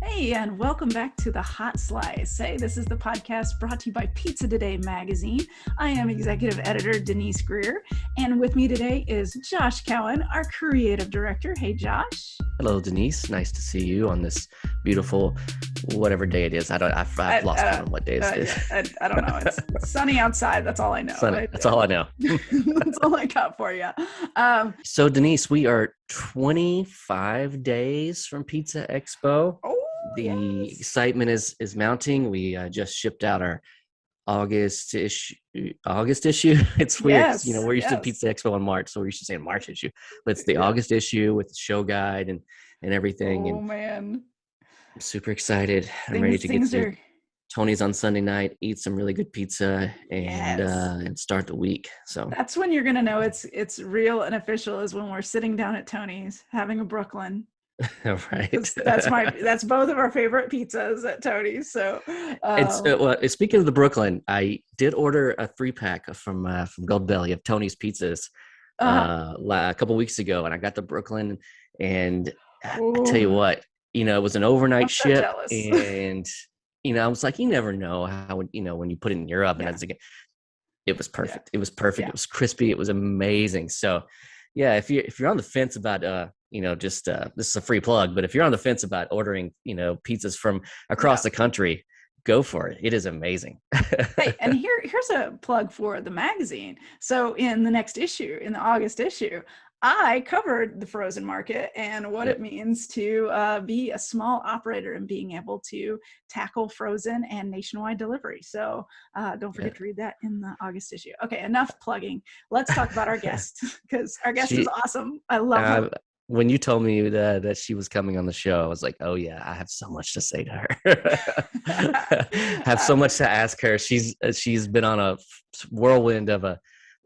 Hey, and welcome back to the Hot Slice. Hey, this is the podcast brought to you by Pizza Today magazine. I am executive editor Denise Greer, and with me today is Josh Cowan, our creative director. Hey, Josh. Hello, Denise. Nice to see you on this beautiful, whatever day it is. I've lost count on what day it is. I don't know. It's sunny outside. That's all I know. Sunny. That's all I know. That's all I got for you. So, Denise, we are 25 days from Pizza Expo. Oh, the excitement is mounting. We just shipped out our August issue. It's weird. Yes, We're used to Pizza Expo in March, so we're used to saying March issue. But it's the August issue with the show guide and everything. Oh, man. I'm super excited. I'm ready to get to Tony's on Sunday night, eat some really good pizza, and start the week. So that's when you're gonna know it's real and official, is when we're sitting down at Tony's having a Brooklyn. Right. That's both of our favorite pizzas at Tony's. So speaking of the Brooklyn, I did order a 3-pack from Gold Belly of Tony's pizzas a couple weeks ago, and I got the Brooklyn, and I tell you what, it was an overnight ship, and I was like, you never know how when you put it in your oven. It was perfect. Yeah. It was perfect. Yeah. It was crispy. It was amazing. So yeah, if you're on the fence about this is a free plug, but if you're on the fence about ordering pizzas from across the country, go for it. It is amazing. Hey, and here's a plug for the magazine. So in the next issue, in the August issue, I covered the frozen market and what it means to be a small operator and being able to tackle frozen and nationwide delivery. So don't forget to read that in the August issue. Okay, enough plugging. Let's talk about our guest, because our guest is awesome. I love her. When you told me that she was coming on the show, I was like, oh yeah, I have so much to say to her. I have so much to ask her. She's been on a whirlwind of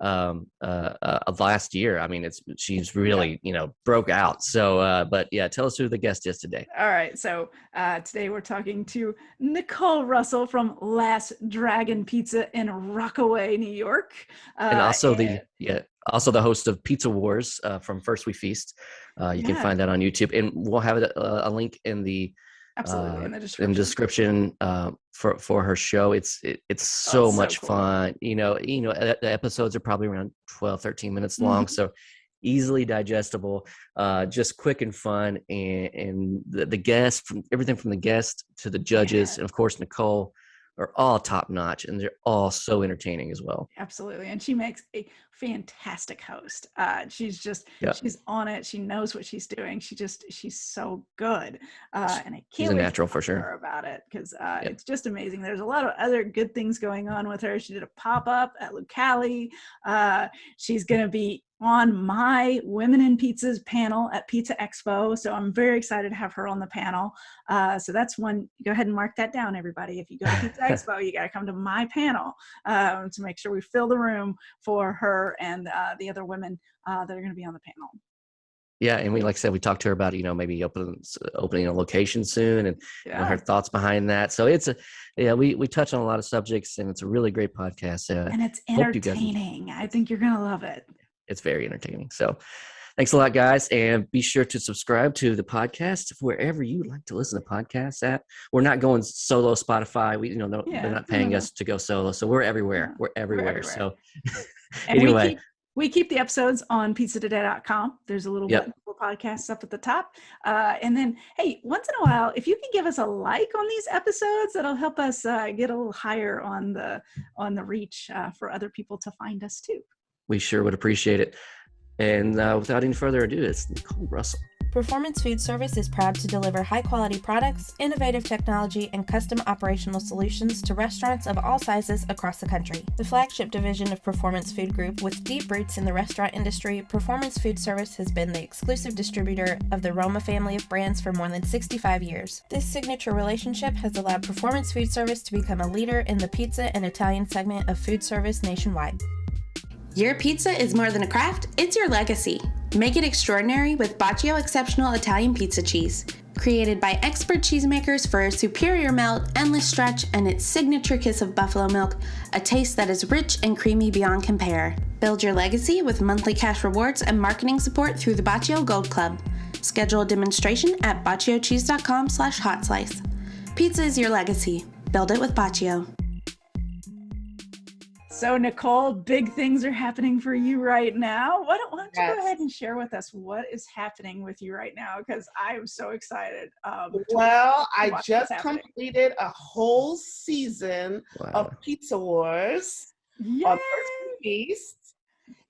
of last year. I mean, she's really, broke out. So, but yeah, tell us who the guest is today. All right. So today we're talking to Nicole Russell from Last Dragon Pizza in Rockaway, New York. And also also the host of Pizza Wars from First We Feast. You can find that on YouTube, and we'll have a link in the absolutely in the description for her show. It's so much fun. The episodes are probably around 12-13 minutes long, so easily digestible, just quick and fun. And the guests, from everything from the guest to the judges, and of course Nicole, are all top notch, and they're all so entertaining as well. Absolutely. And she makes a fantastic host. She's on it. She knows what she's doing. She's so good. And I can't wait a natural to for sure her about it, because it's just amazing. There's a lot of other good things going on with her. She did a pop-up at Lucali. She's going to be on my Women in Pizzas panel at Pizza Expo. So I'm very excited to have her on the panel. So that's one. Go ahead and mark that down, everybody. If you go to Pizza Expo, you got to come to my panel to make sure we fill the room for her and the other women that are going to be on the panel. Yeah, and like I said, we talked to her about maybe opening a location soon, and her thoughts behind that. So we touch on a lot of subjects, and it's a really great podcast. And it's entertaining. I think you're going to love it. It's very entertaining. So thanks a lot, guys. And be sure to subscribe to the podcast wherever you like to listen to podcasts at. We're not going solo Spotify. They're not paying us to go solo. So we're everywhere. We're everywhere. So anyway. We keep the episodes on pizzatoday.com. There's a little bit of podcasts up at the top. And then, hey, once in a while, if you can give us a like on these episodes, that'll help us get a little higher on the reach for other people to find us too. We sure would appreciate it. And without any further ado, it's Nicole Russell. Performance Food Service is proud to deliver high-quality products, innovative technology, and custom operational solutions to restaurants of all sizes across the country. The flagship division of Performance Food Group, with deep roots in the restaurant industry, Performance Food Service has been the exclusive distributor of the Roma family of brands for more than 65 years. This signature relationship has allowed Performance Food Service to become a leader in the pizza and Italian segment of food service nationwide. Your pizza is more than a craft, it's your legacy. Make it extraordinary with Bacio Exceptional Italian Pizza Cheese. Created by expert cheesemakers for a superior melt, endless stretch, and its signature kiss of buffalo milk, a taste that is rich and creamy beyond compare. Build your legacy with monthly cash rewards and marketing support through the Bacio Gold Club. Schedule a demonstration at bacciocheese.com/hotslice. Pizza is your legacy. Build it with Baccio. So Nicole, big things are happening for you right now. Why don't you go ahead and share with us what is happening with you right now? Because I am so excited. Well, I just completed a whole season of Pizza Wars on First Feast.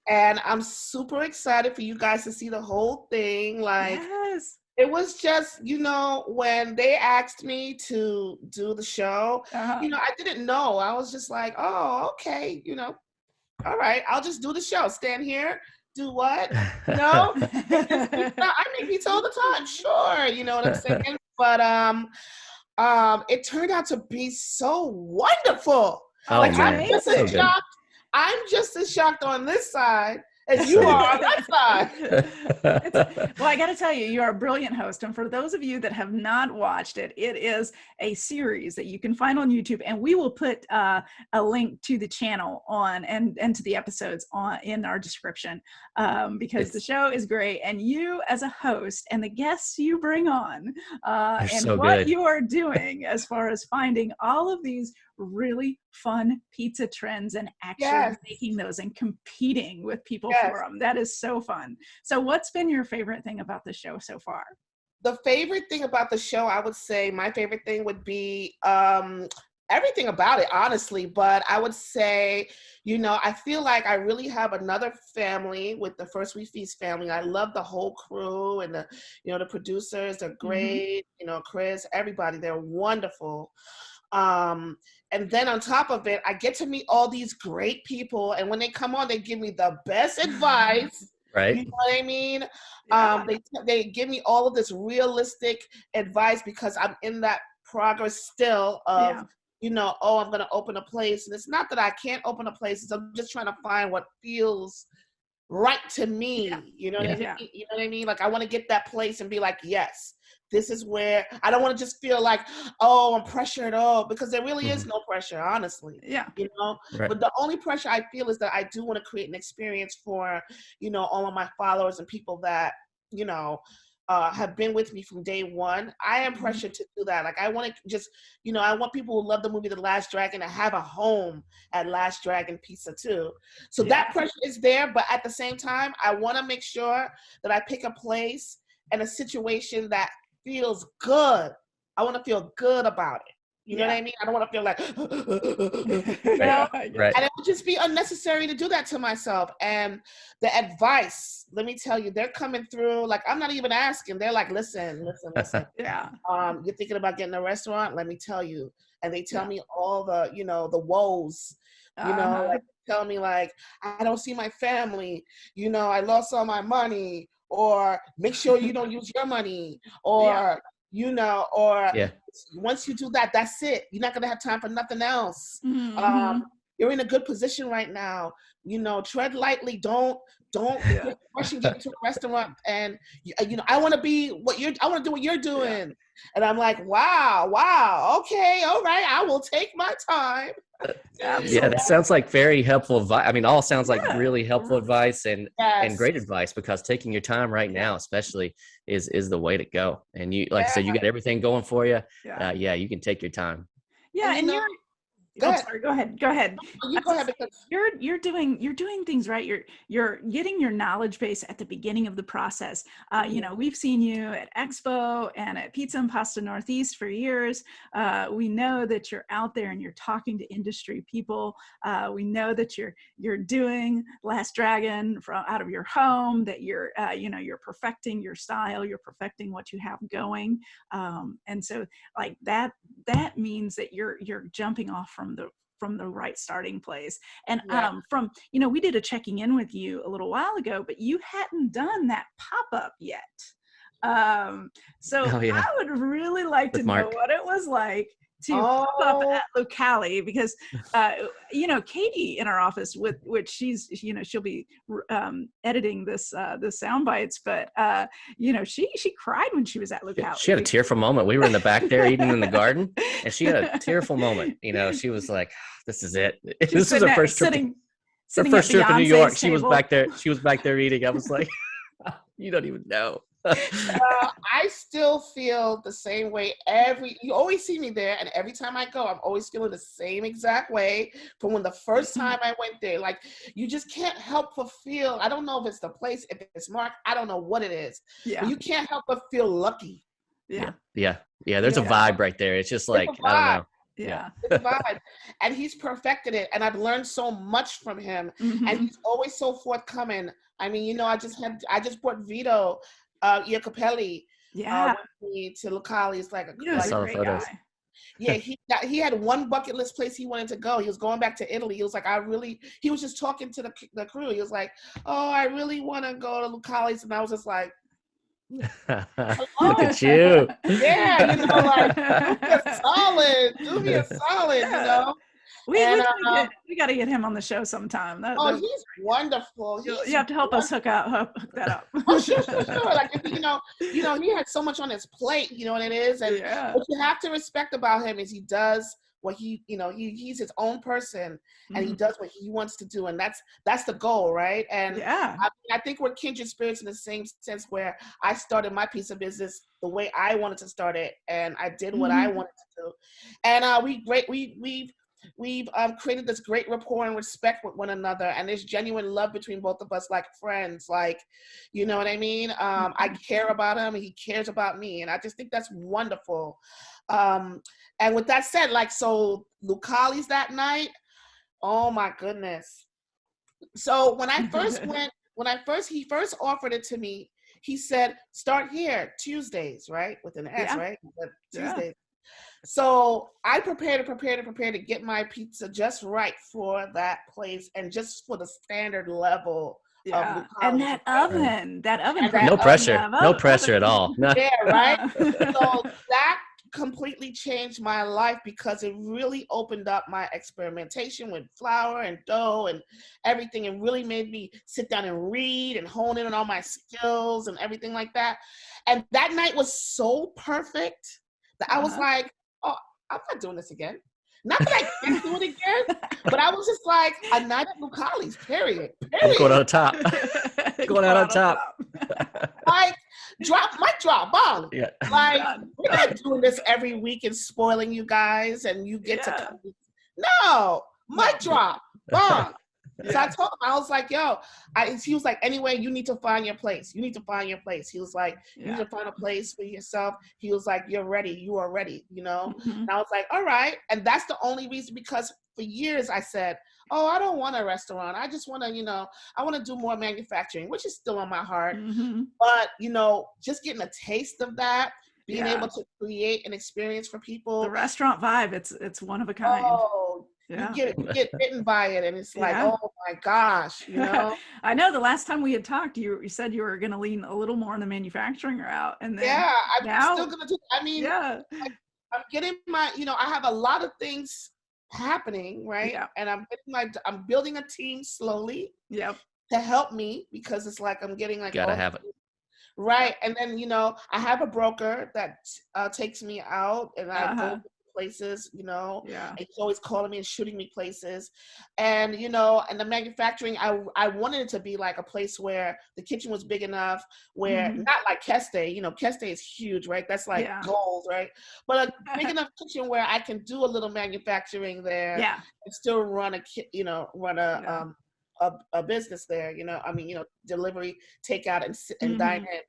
And I'm super excited for you guys to see the whole thing. Like, it was just, when they asked me to do the show, I didn't know. I was just like, oh, okay, all right, I'll just do the show. Stand here, do what? I make pizza all the time. Sure, you know what I'm saying? But it turned out to be so wonderful. I'm just as shocked on this side as you are on that side. Well, I got to tell you, you're a brilliant host. And for those of you that have not watched it, it is a series that you can find on YouTube. And we will put a link to the channel and to the episodes in our description because the show is great. And you as a host and the guests you bring on and so what good. you are doing as far as finding all of these really fun pizza trends and actually making those and competing with people for them. That is so fun. So what's been your favorite thing about the show so far? The favorite thing about the show, I would say my favorite thing would be everything about it, honestly. But I would say, I feel like I really have another family with the First We Feast family. I love the whole crew and the producers. They're great. Chris, everybody, they're wonderful. And then on top of it, I get to meet all these great people. And when they come on, they give me the best advice. Right. You know what I mean? Yeah. They give me all of this realistic advice because I'm in that progress still of, I'm going to open a place. And it's not that I can't open a place. I'm just trying to find what feels right to me. You know what I mean? You know what I mean? Like, I want to get that place and be like, yes, this is where I don't want to just feel like, oh, I'm pressured. Oh, because there really is no pressure, honestly. Yeah. Right. But the only pressure I feel is that I do want to create an experience for, all of my followers and people that, have been with me from day one. I am pressured to do that. Like, I want to just, I want people who love the movie The Last Dragon to have a home at Last Dragon Pizza too. So that pressure is there. But at the same time, I want to make sure that I pick a place and a situation that feels good. I want to feel good about it. You know what I mean? I don't want to feel like, Right. And it would just be unnecessary to do that to myself. And the advice, let me tell you, they're coming through. Like, I'm not even asking. They're like, listen. Yeah. You're thinking about getting a restaurant? Let me tell you. And they tell me all the, the woes, like, tell me like, I don't see my family, I lost all my money, or make sure you don't use your money, or, once you do that, that's it. You're not going to have time for nothing else. You're in a good position right now. Tread lightly. Don't rush and get into a restaurant. And, I want to do what you're doing. Yeah. And I'm like, wow. Okay. All right. I will take my time. Yeah, that sounds like very helpful advice. I mean, all sounds like really helpful advice and great advice, because taking your time right now, especially, is the way to go. And you, like I said, you got everything going for you. You can take your time. Yeah, and you're. Sorry, go ahead. You go ahead, because you're doing things right. You're getting your knowledge base at the beginning of the process. We've seen you at Expo and at Pizza and Pasta Northeast for years. We know that you're out there and you're talking to industry people. We know that you're doing Last Dragon from out of your home. That you're perfecting your style. You're perfecting what you have going. And so like that means that you're jumping off from the right starting place. And we did a checking in with you a little while ago, but you hadn't done that pop-up yet. I would really like to know what it was like to pop up at Locali, because Katie in our office, with which she's she'll be editing this the sound bites, but she cried when she was at Locali. She had a tearful moment. We were in the back there eating in the garden, and she had a tearful moment. She was like, this is it. This is her first trip. Her first trip to New York. She was back there eating. I was like, you don't even know. I still feel the same way. You always see me there, and every time I go, I'm always feeling the same exact way from when the first time I went there. Like, you just can't help but feel, I don't know if it's the place, if it's Mark, I don't know what it is, but you can't help but feel lucky. Yeah. There's a vibe right there. It's just like, I don't know. Yeah. It's a vibe. And he's perfected it. And I've learned so much from him. And he's always so forthcoming. I mean, you know, I just brought Vito Iacopelli with me to Lucali. It's like a great photos. guy. Yeah, he had one bucket list place he wanted to go. He was going back to Italy. He was like, he was just talking to the crew. He was like, oh, I really want to go to Lucali's. And I was just like, look at you. Yeah, you know, like, do me a solid, you know. We got to get him on the show sometime. He's wonderful. You have to help us hook that up. Oh, sure. Like, you know, he had so much on his plate. You know what it is, and what you have to respect about him is he does what he's his own person, and he does what he wants to do, and that's the goal, right? And I think we're kindred spirits in the same sense where I started my piece of business the way I wanted to start it, and I did what I wanted to do, and we've created this great rapport and respect with one another, and there's genuine love between both of us, like friends, like, you know what I mean? I care about him, and he cares about me, and I just think that's wonderful. And with that said, like, so Lucali's that night, oh my goodness. So when I first went, he first offered it to me, he said, start here Tuesdays, right? With an S, right? Tuesdays. So I prepared to get my pizza just right for that place and just for the standard level of and that oven. No pressure at all. Yeah, right? So that completely changed my life because it really opened up my experimentation with flour and dough and everything, and really made me sit down and read and hone in on all my skills and everything like that. And that night was so perfect that I was like, oh, I'm not doing this again. Not that I can't do it again, but I was just like, a night at Lucali's, period. Going on top. Going out on top. Like, mic drop, bomb. Yeah. Like, we're not doing this every week and spoiling you guys, and you get to come. No, mic drop, bomb. So I told him, I was like, yo, he was like, anyway, you need to find your place. He was like, you need to find a place for yourself. He was like, you're ready. You are ready, you know? And I was like, all right. And that's the only reason, because for years I said, oh, I don't want a restaurant. I just want to, you know, I want to do more manufacturing, which is still on my heart. But, you know, just getting a taste of that, being able to create an experience for people. The restaurant vibe, it's one of a kind. Oh, you get bitten by it, and it's like, oh my gosh, you know. I know the last time we had talked, you said you were going to lean a little more on the manufacturing route, and then I'm still going to do. I mean, I'm getting my, you know, I have a lot of things happening, right? And I'm building a team slowly. To help me, because it's like I'm getting like gotta have it. Right. And then, you know, I have a broker that takes me out, and I go places, you know, and he's always calling me and shooting me places. And, you know, and the manufacturing, I wanted it to be like a place where the kitchen was big enough, where not like Keste, you know, Keste is huge, right? That's like gold, right? But a big enough kitchen where I can do a little manufacturing there and still run a business there, you know. I mean, you know, delivery, takeout, and dine in.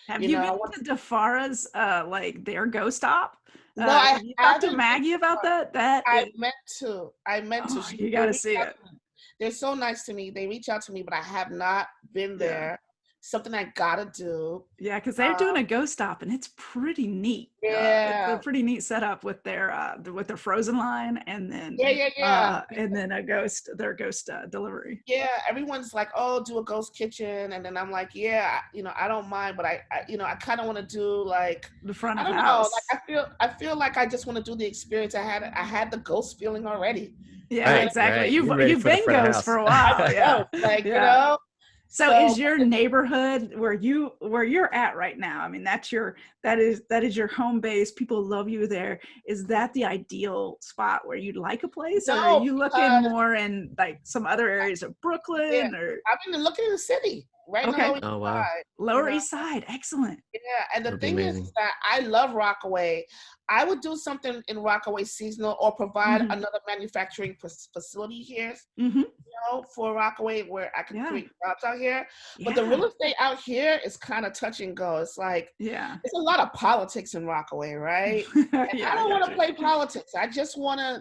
Have you been to DeFara's, like their Go Stop? No, I talked to Maggie about that. I meant to. You got to see it. They're so nice to me. They reach out to me, but I have not been there. Something I gotta do. Yeah, because they're doing a Go Stop, and it's pretty neat. Yeah, it's a pretty neat setup with their frozen line, and then and then their ghost delivery. Yeah, everyone's like, oh, do a ghost kitchen, and then I'm like, yeah, you know, I don't mind, but I you know, I kind of want to do like the front of the house. Like I feel like I just want to do the experience. I had the ghost feeling already. Yeah, exactly. Right. You've been ghost for a while. You know. So is your neighborhood where you're at right now? I mean, that is your home base. People love you there. Is that the ideal spot where you'd like a place, or are you looking more in like some other areas of Brooklyn? Or I've been looking in the city, right in the Okay. Lower East Oh, wow. Side. Lower East Side. Excellent. Yeah, and the That'd be thing is amazing. that I love Rockaway. I would do something in Rockaway seasonal or provide Mhm. another manufacturing facility here, Mhm. for Rockaway where I could Yeah. create jobs out here. But the Yeah. real estate out here is kind of touch and go. It's like Yeah. it's a lot of politics in Rockaway, right? And Yeah, I I don't want got to you. play politics. I just want to,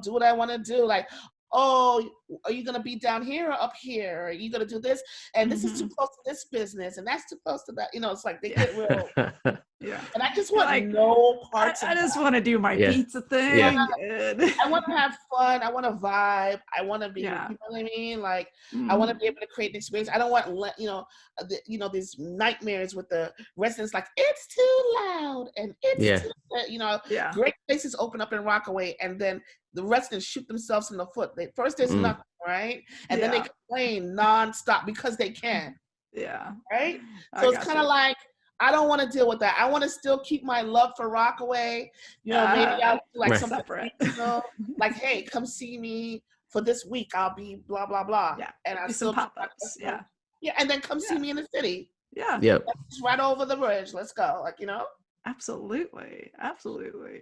do what I want to do. Like, oh, are you gonna be down here or up here? Are you gonna do this? And this is too Mhm. close to this business, and that's too close to that. It's like they Yeah. get real. Yeah. And I just You're want like, no parts of I just that. want to do my Yeah. pizza Yeah. thing. And I want to have fun. I want to vibe. I want to be, Yeah. you know what I mean? Like, I want to Mhm. be able to create an experience. I don't want, these nightmares with the residents like, it's too loud and it's Yeah. too, Yeah. great places open up in Rockaway and then the residents shoot themselves in the foot. First, there's Mm. nothing, right? And then they Yeah. complain nonstop because they can, Yeah. right? I So it's got kind of you. like, I don't want to deal with that. I want to still keep my love for Rockaway. Maybe I'll do like Right. something Separate. regional, like, hey, come see me for this week. I'll be blah blah blah, Yeah. and I Do some still keep my pop-ups. customer. Yeah. Yeah, and then come see Yeah. me in the city. Yeah. Yep. Just right over the bridge. Let's go. Absolutely. Absolutely.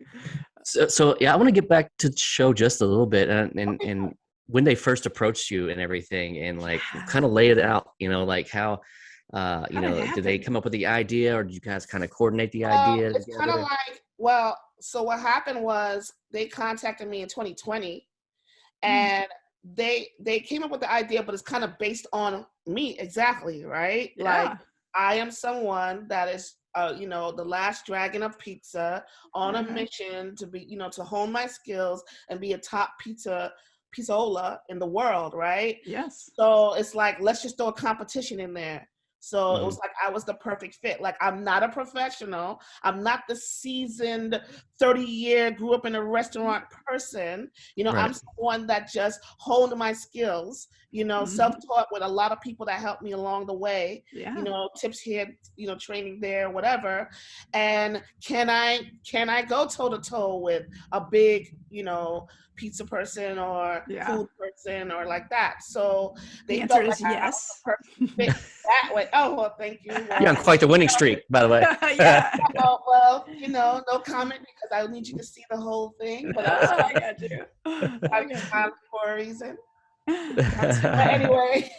So yeah, I want to get back to the show just a little bit, and Okay. and when they first approached you and everything, and like Yeah. kind of lay it out, like how, How'd it did they happen? come up with the idea, or did you guys kind of coordinate the Well, idea it's kind of together? like, so what happened was they contacted me in 2020, Mm. and they came up with the idea, but it's kind of based on me exactly, right? Like, Yeah. I am someone that is the last dragon of pizza on a Mhm. mission to be, to hone my skills and be a top pizzola in the world, right? Yes. So it's like, let's just throw a competition in there. So it Mhm. was like I was the perfect fit. Like, I'm not a professional. I'm not the seasoned 30-year grew up in a restaurant person. I'm Right. someone that just honed my skills, Mhm. self-taught with a lot of people that helped me along the way, Yeah. tips here, training there, whatever. And can I go toe to toe with a big, pizza person or Yeah. food person or like that? So The they answer felt like is I was the yes. perfect fit that way. Oh, well, thank you. You're on Well, quite the winning streak, by the way. Yeah. no comment because I need you to see the whole thing. But I got you. I'm I got smiling for a reason. you. But anyway,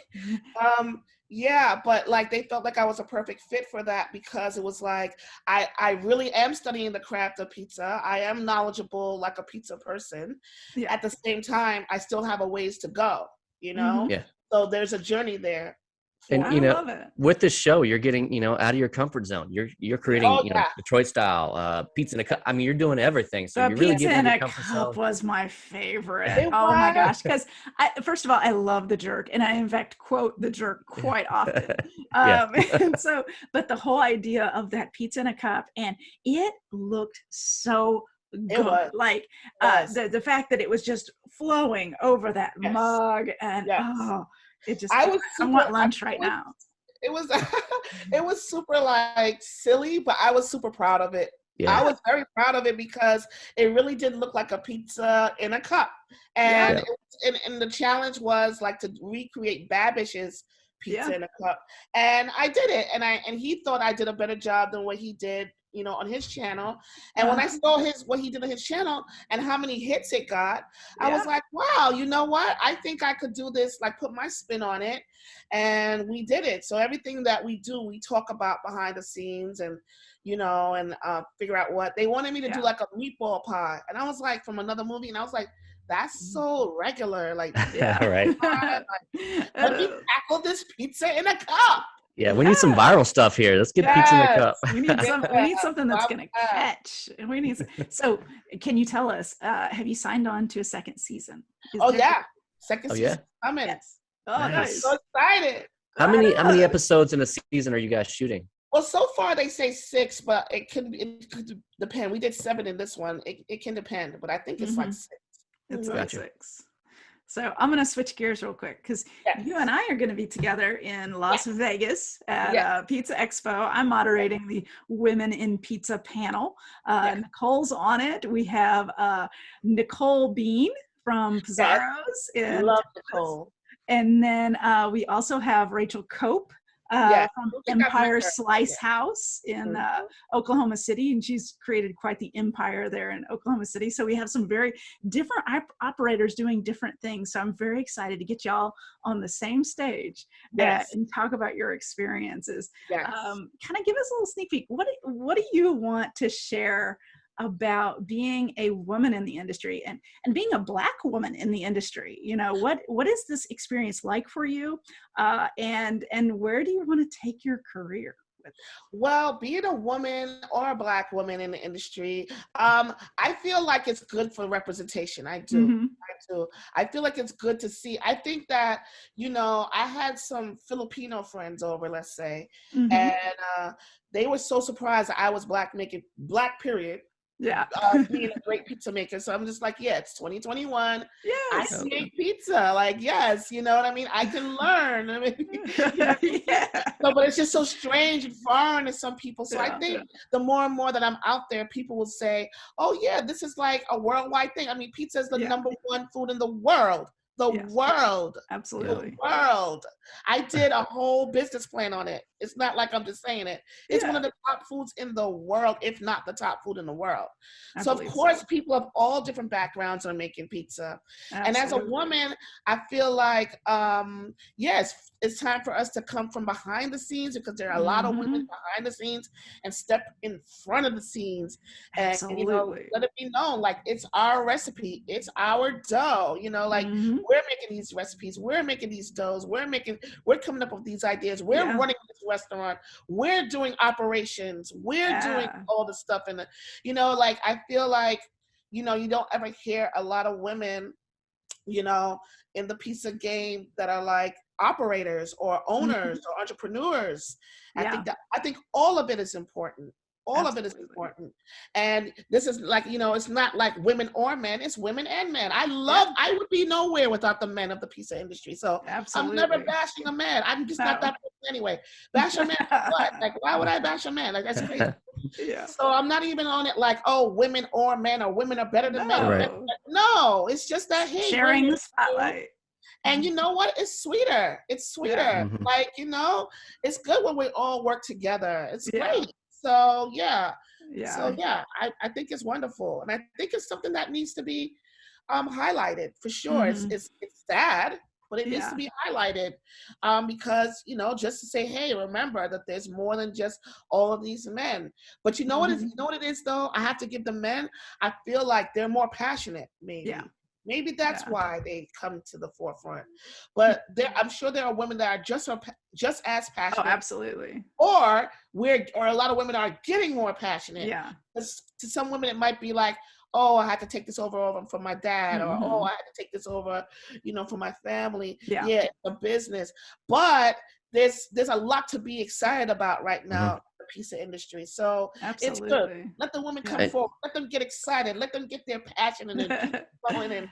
yeah, but like they felt like I was a perfect fit for that because it was like I really am studying the craft of pizza. I am knowledgeable like a pizza person. Yeah. At the same time, I still have a ways to go, Mhm. Yeah. So there's a journey there. And I love it. with this show, you're getting out of your comfort zone. You're creating Oh yeah. Detroit style pizza in a cup. I mean, you're doing everything. So The you're really pizza getting in out of your a comfort cup zone. was my favorite. It Oh my was. gosh. Because first of all, I love the jerk. And I, in fact, quote the jerk quite often. Yeah. And so, but the whole idea of that pizza in a cup, and it looked so good. was. Like Was. the fact that it was just flowing over that Yes. mug. And Yes. it just, I was I want lunch right now. It was it was super like silly, but I was super proud of it. Yeah. I was very proud of it because it really did look like a pizza in a cup. And Yeah. and the challenge was like to recreate Babish's pizza Yeah. in a cup. And I did it. And he thought I did a better job than what he did, on his channel. And when I saw what he did on his channel and how many hits it got, I was like, wow, you know what? I think I could do this, like put my spin on it. And we did it. So everything that we do, we talk about behind the scenes and, figure out what they wanted me to do, like a meatball pie. And I was like, from another movie. And I was like, that's so regular. Like, Right. let me tackle this pizza in a cup. Yeah, we need some viral stuff here. Let's get pizza in a cup. We need something that's Love going to that. catch. And we need. So, can you tell us? Have you signed on to a second season? Oh yeah, second Oh, season coming. Yes. Oh, Nice. I'm nice. so excited. How many episodes in a season are you guys shooting? Well, so far they say 6, but it could depend. We did 7 in this one. It can depend, but I think it's like 6. It's Mhm. like Gotcha. 6. So I'm going to switch gears real quick because you and I are going to be together in Las Vegas at Pizza Expo. I'm moderating the Women in Pizza panel. Nicole's on it. We have Nicole Bean from Pizarro's. Love Nicole. And then we also have Rachel Cope Yeah, from I think I've met Empire her. Slice Yeah. House in Mhm. Oklahoma City, and she's created quite the empire there in Oklahoma City. So we have some very different operators doing different things. So I'm very excited to get y'all on the same stage Yes. and talk about your experiences. Yes. Kind of give us a little sneak peek. What do you want to share about being a woman in the industry and being a Black woman in the industry? You know, what is this experience like for you? And where do you want to take your career with it? Well, being a woman or a Black woman in the industry, I feel like it's good for representation. I do. Mm-hmm. I do. I feel like it's good to see. I think that, I had some Filipino friends over, let's say, Mm-hmm. and they were so surprised that I was Black, making Black, period. Yeah. Being a great pizza maker. So I'm just like, yeah, it's 2021. I Yes. can make pizza. Like, yes, you know what I mean? I can learn. I mean, you know, Yeah. so, but it's just so strange and foreign to some people. So I Yeah. think the more and more that I'm out there, people will say, oh yeah, this is like a worldwide thing. I mean, pizza is the Yeah. number one food in the world. The Yes. world. Absolutely. The world. I did a whole business plan on it. It's not like I'm just saying it. It's one Yeah. of the top foods in the world, if not the top food in the world. I So of believe course, so. people of all different backgrounds are making pizza. And as a Absolutely. woman, I feel like, yes, it's time for us to come from behind the scenes, because there are a lot of women Mm-hmm. behind the scenes, and step in front of the scenes and, Absolutely. let it be known, like, it's our recipe, it's our dough, like, Mm-hmm. we're making these recipes, we're making these doughs, we're coming up with these ideas, we're Yeah. running this restaurant, we're doing operations, we're doing Yeah. all the stuff. And like, I feel like, you don't ever hear a lot of women, in the pizza game that are like operators or Mm-hmm. owners or entrepreneurs. Yeah. I think all of it is important. All of it is Absolutely. important. And this is like, it's not like women or men, it's women and men. Yeah. I would be nowhere without the men of the pizza industry. So I'm never Absolutely. bashing a man. I'm just not No. that person anyway. Bash a man for what? Like, why would I bash a man? Like, that's crazy. Yeah. So I'm not even on it like, oh, women or men, or women are better than men. Or men. No. No, it's just that, hey, we're Sharing here the too. spotlight. And you know what? It's sweeter. It's Yeah. sweeter. Mhm. Like, it's good when we all work together. It's Yeah. great. So yeah. Yeah. So yeah, I think it's wonderful. And I think it's something that needs to be highlighted for sure. Mm-hmm. It's sad, but it needs Yeah. to be highlighted, because just to say, hey, remember that there's more than just all of these men. But Mm-hmm. you know what it is though? I have to give the men, I feel like they're more passionate, maybe. Yeah. Maybe that's Yeah. why they come to the forefront. But I'm sure there are women that are just as Oh, passionate, absolutely. or a lot of women are getting more passionate. Yeah. To some women, it might be like, oh, I had to take this over for my dad, or oh, Mm-hmm. I had to take this over, for my family. Yeah. Yeah, it's a business, but there's a lot to be excited about right now in the pizza industry. So it's good. Absolutely. Let the women come Yeah. forward. Let them get excited. Let them get their passion and their juice flowing in.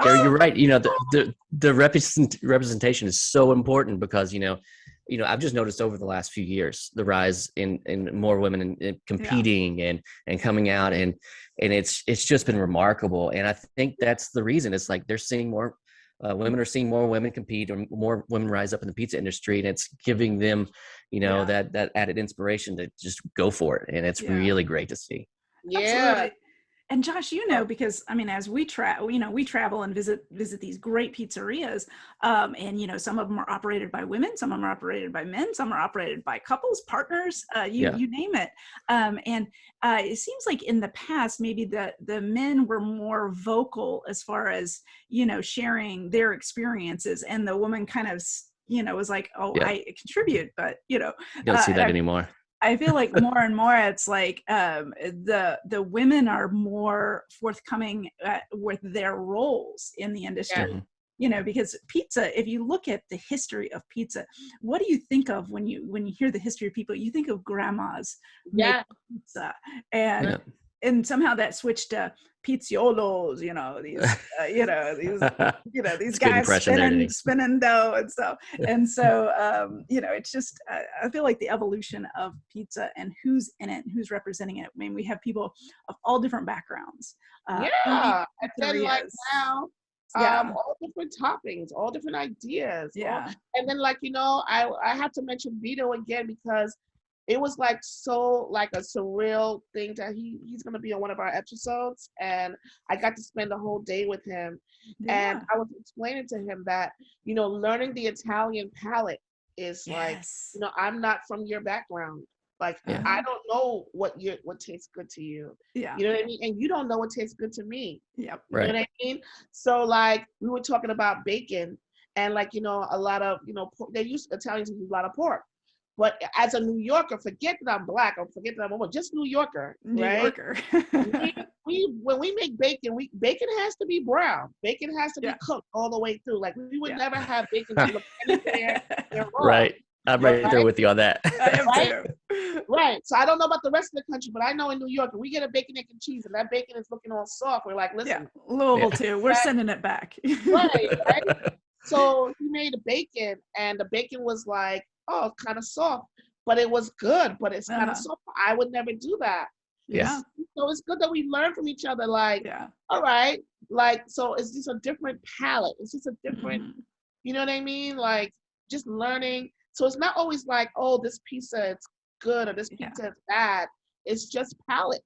Gary, you're right. Absolutely. The representation is so important because I've just noticed over the last few years the rise in more women in competing and coming out, and it's just been remarkable. And I think that's the reason. It's like they're seeing more women are seeing more women compete, or more women rise up in the pizza industry, and it's giving them Yeah. that added inspiration to just go for it. And it's Yeah. really great to see. Yeah. Absolutely. And Josh, because as we travel, we travel and visit these great pizzerias, and some of them are operated by women, some of them are operated by men, some are operated by couples, partners, you name it. And it seems like in the past, maybe the men were more vocal as far as sharing their experiences, and the woman kind of was like, oh, Yeah. I contribute, but Don't see that anymore. I feel like more and more it's like the women are more forthcoming with their roles in the industry. Because pizza, if you look at the history of pizza, what do you think of when you hear the history of people? You think of grandmas making pizza, and somehow that switched to pizziolos, these guys spinning dough and stuff. And so, it's just, I feel like the evolution of pizza and who's in it and who's representing it. I mean, we have people of all different backgrounds. And then like now, all different toppings, all different ideas. Yeah. And then like, I have to mention Vito again because it was like so like a surreal thing that he's gonna be on one of our episodes, and I got to spend the whole day with him. And I was explaining to him that, learning the Italian palate is like, I'm not from your background. Like I don't know what tastes good to you. Yeah. You know what I mean? And you don't know what tastes good to me. Yep. You know what I mean? So like we were talking about bacon, and like, a lot of, Italians use a lot of pork. But as a New Yorker, forget that I'm Black or forget that I'm woman, just New Yorker, right? When we make bacon, bacon has to be brown. Bacon has to be cooked all the way through. Like we would never have bacon look anywhere near raw. Right. I'm right there with you on that. I am too. Right. So I don't know about the rest of the country, but I know in New York, when we get a bacon, egg, and cheese, and that bacon is looking all soft, we're like, listen. Yeah. Louisville too. We're sending it back. Right. So he made a bacon, and the bacon was like, kind of soft, but it was good, but it's kind of soft. I would never do that. Yeah. So it's good that we learn from each other. Like, all right, like, so it's just a different palate. It's just a different, you know what I mean? Like, just learning. So it's not always like, oh, this pizza is good or this pizza is bad. It's just palate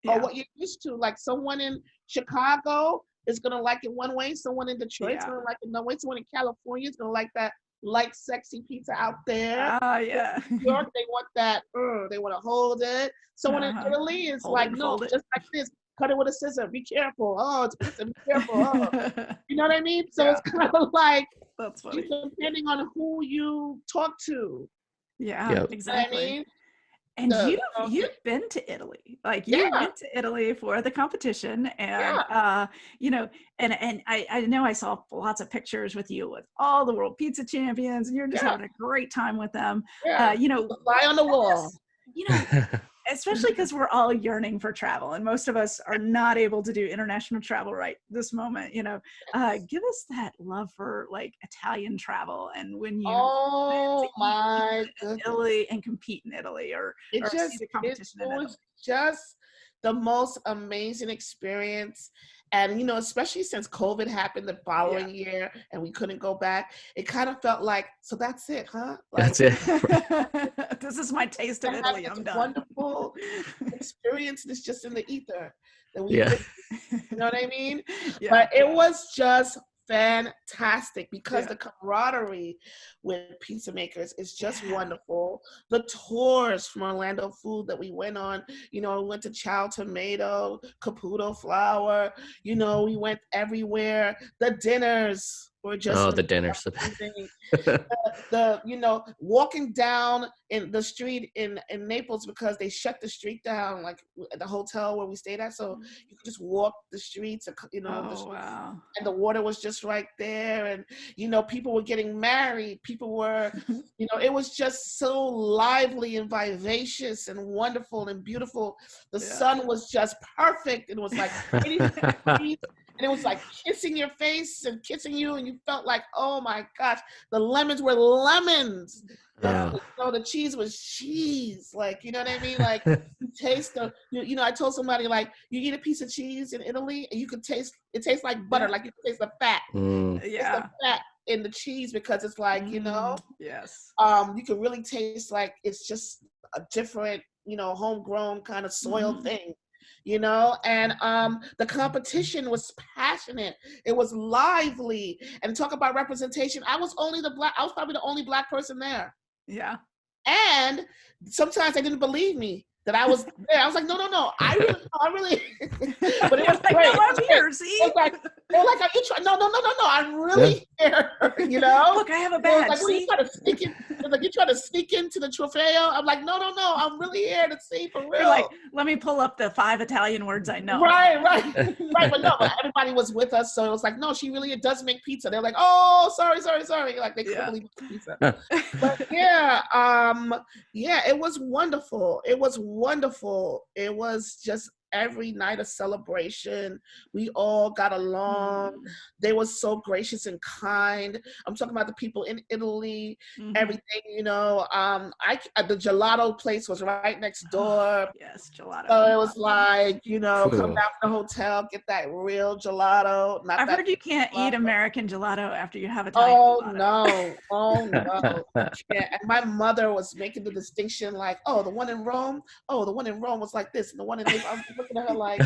or what you're used to. Like someone in Chicago is gonna like it one way. Someone in Detroit is gonna like it another way. Someone in California is gonna like that light, sexy pizza out there. New York, they want that. They want to hold it. Someone in Italy is like, no, just like this. Cut it with a scissor. Be careful. Oh, it's pizza. Be careful. Oh. You know what I mean? So it's kind of like, that's funny. Depending on who you talk to. Yeah, exactly. You know and you've been to Italy, like you went to Italy for the competition, and and I know I saw lots of pictures with you with all the world pizza champions, and you're just having a great time with them. The fly on the wall. Especially because we're all yearning for travel, and most of us are not able to do international travel right this moment. Give us that love for like Italian travel, and when you Italy and compete in Italy or see the competition in Italy. Was just the most amazing experience. And, especially since COVID happened the following year and we couldn't go back, it kind of felt like, so that's it, huh? Like, that's it. This is my taste of Italy. I'm done. Wonderful experience that's just in the ether. That you know what I mean? Yeah. But it was just fantastic because the camaraderie with pizza makers is just wonderful. The tours from Orlando Food that we went on, we went to Chow Tomato, Caputo Flour, we went everywhere. The dinners were just the dinners. the walking down in the street in Naples, because they shut the street down, like at the hotel where we stayed at, so you could just walk the streets, and and the water was just right there, and people were getting married, people were it was just so lively and vivacious and wonderful and beautiful. The sun was just perfect, and it was like 80 degrees. And it was like kissing your face and kissing you, and you felt like, oh my gosh, the lemons were lemons. The cheese was cheese. Like, you know what I mean? Like, you taste I told somebody, like, you eat a piece of cheese in Italy and you could taste, it tastes like butter, like you can taste the fat. It's the fat in the cheese, because it's like, you can really taste like it's just a different, homegrown kind of soil thing. And the competition was passionate. It was lively. And talk about representation. I was probably the only Black person there. Yeah. And sometimes they didn't believe me that I was there. I was like, no. I really. But it was great. No, I'm here. See? It was like, they're like, are you trying? No. I'm really here. Look, I have a badge. Like, you trying to sneak in? Like, you trying to sneak into the trofeo? I'm like, no. I'm really here to see for real. You're like, let me pull up the 5 Italian words I know. Right. But everybody was with us, so it was like, no, she really does make pizza. They're like, oh, sorry. Like, they couldn't believe it's pizza. But it was wonderful. It was just every night a celebration. We all got along. They were so gracious and kind. I'm talking about the people in Italy, everything, you know. The gelato place was right next door. Yes, gelato. So it was like, you know, come down to the hotel, get that real gelato. I've heard you can't eat American gelato after you have Italian gelato. Oh no. Yeah, and my mother was making the distinction like, oh, the one in Rome was like this, and the one in Naples. I'm looking at her like,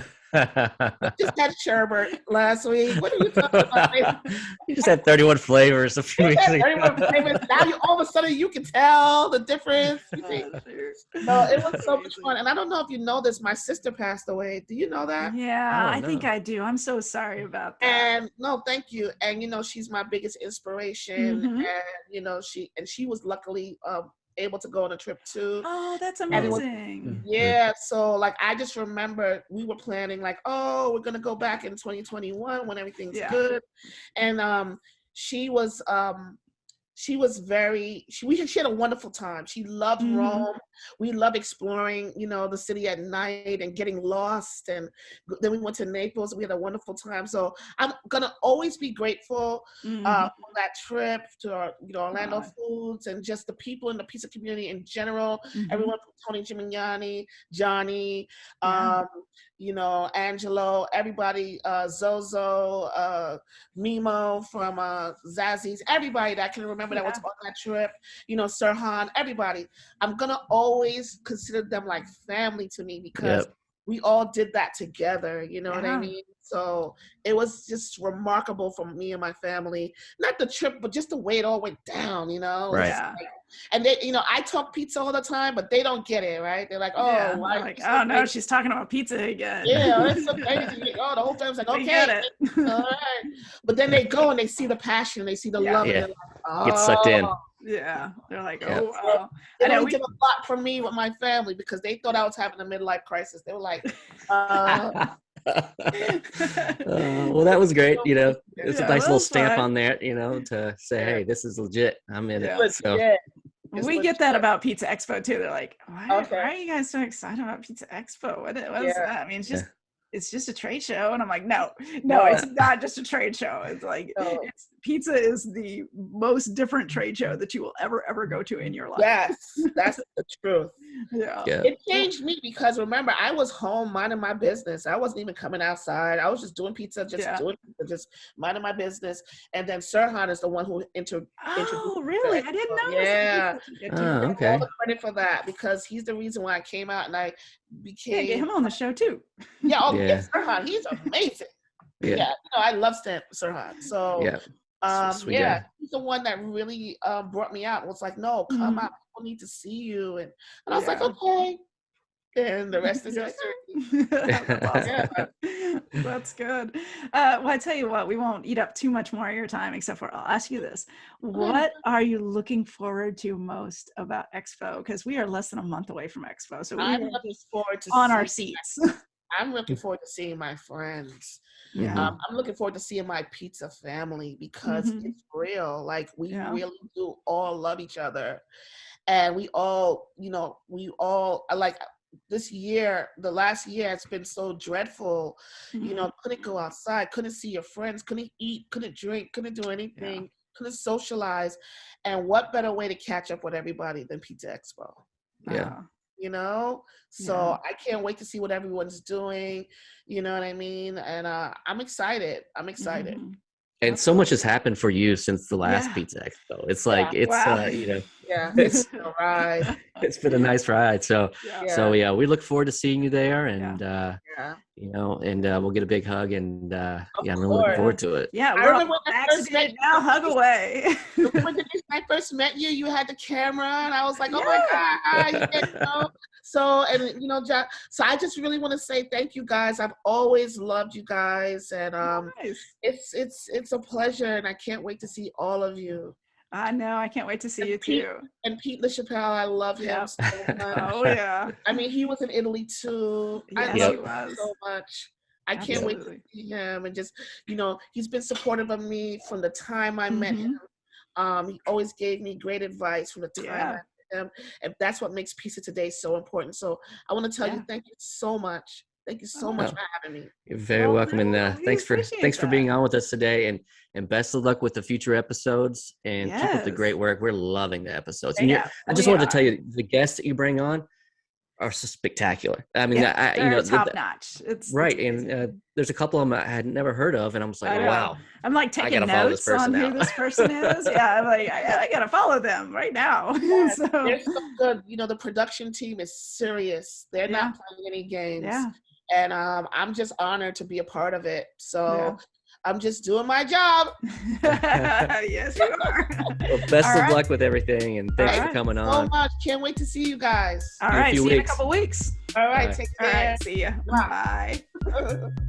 just had sherbet last week. What are you talking about? You just had 31 flavors a few weeks ago. 31 flavors. Now all of a sudden you can tell the difference. You see? No, it was so much fun. And I don't know if you know this, my sister passed away. Do you know that? Yeah, I think I do. I'm so sorry about that. And no, thank you. And you know, she's my biggest inspiration. And you know, she was luckily able to go on a trip too. Oh, that's amazing. So like I just remember we were planning like, oh, we're gonna go back in 2021 when everything's good. And she had a wonderful time. She loved Rome. We loved exploring, you know, the city at night and getting lost. And then we went to Naples. We had a wonderful time. So I'm gonna always be grateful for that trip to Orlando Foods and just the people in the pizza community in general. Everyone from Tony Gimignani, Johnny, you know, Angelo, everybody, Zozo, Mimo from Zazzy's, everybody that I can remember that was on that trip, you know, Sirhan, everybody. I'm gonna always consider them like family to me because we all did that together, you know what I mean? So it was just remarkable for me and my family. Not the trip, but just the way it all went down, you know? Right. Like, and they, you know, I talk pizza all the time, but they don't get it, right? They're like, oh, why? Like, oh no, she's talking about pizza again. Yeah, that's so crazy. Oh, the whole time it's like, okay, get it. All right. But then they go and they see the passion, they see the love, and they're like, oh. Get sucked in. Yeah, they're like, oh, wow. It only did a lot for me with my family because they thought I was having a midlife crisis. They were like, well, that was great. You know, it's a nice little stamp on there, you know, to say, hey, this is legit. I'm in it. So. We get that about Pizza Expo too. They're like, why are you guys so excited about Pizza Expo? What is that? I mean, it's just a trade show. And I'm like, no, it's not just a trade show. It's like, pizza is the most different trade show that you will ever go to in your life. Yes, that's the truth. Yeah. It changed me because remember, I was home minding my business. I wasn't even coming outside. I was just doing pizza, just minding my business. And then Sirhan is the one who introduced. Oh, really? I didn't know. Yeah. Okay. All the credit for that because he's the reason why I came out and I became. Get him on the show too. Sirhan, he's amazing. You know, I love Sirhan. So he's the one that really brought me out and was like, no, come out. People need to see you. And I was like, okay. And the rest is history. That's good. Well, I tell you what, we won't eat up too much more of your time, except for I'll ask you this. What are you looking forward to most about Expo? Because we are less than a month away from Expo. So I'm looking forward to on our seats. I'm looking forward to seeing my friends. Yeah. I'm looking forward to seeing my pizza family because it's real. Like we really do all love each other. And we all like this year, the last year, it's been so dreadful. You know, couldn't go outside, couldn't see your friends, couldn't eat, couldn't drink, couldn't do anything, couldn't socialize. And what better way to catch up with everybody than Pizza Expo? Yeah. You know, so I can't wait to see what everyone's doing. You know what I mean? And I'm excited. And so much has happened for you since the last Pizza Expo. It's like you know, it's been a ride. It's been a nice ride. So we look forward to seeing you there, and you know, and we'll get a big hug, and I'm really looking forward to it. Yeah, I remember when I first met now. Hug away. When I first met you, you had the camera, and I was like, oh my God, you know. So, and you know, so I just really want to say thank you guys. I've always loved you guys, and it's a pleasure, and I can't wait to see all of you. I know, I can't wait to see you too. And Pete LaChapelle, I love him so much. Oh yeah. I mean, he was in Italy too. Yes, I love he was him so much. I can't wait to see him, and just, you know, he's been supportive of me from the time I met him. He always gave me great advice from the time I met him, and that's what makes Pizza Today so important. So I want to tell you, thank you so much Thank you so much for having me. You're very welcome, and thanks for being on with us today, and best of luck with the future episodes, and keep up the great work. We're loving the episodes. And I just wanted to tell you, the guests that you bring on are so spectacular. I mean, they're top notch. It's right, and there's a couple of them I had never heard of, and I'm just like, wow. I'm like taking notes on who this person is. Yeah, I'm like, I gotta follow them right now. So. They're so good. You know, the production team is serious. They're not playing any games. Yeah. And I'm just honored to be a part of it. So I'm just doing my job. Yes, you are. Well, best of luck with everything, and thanks for coming on. So much. Can't wait to see you guys. All right, see you in a couple weeks. All right, take care. All right, see ya. Bye.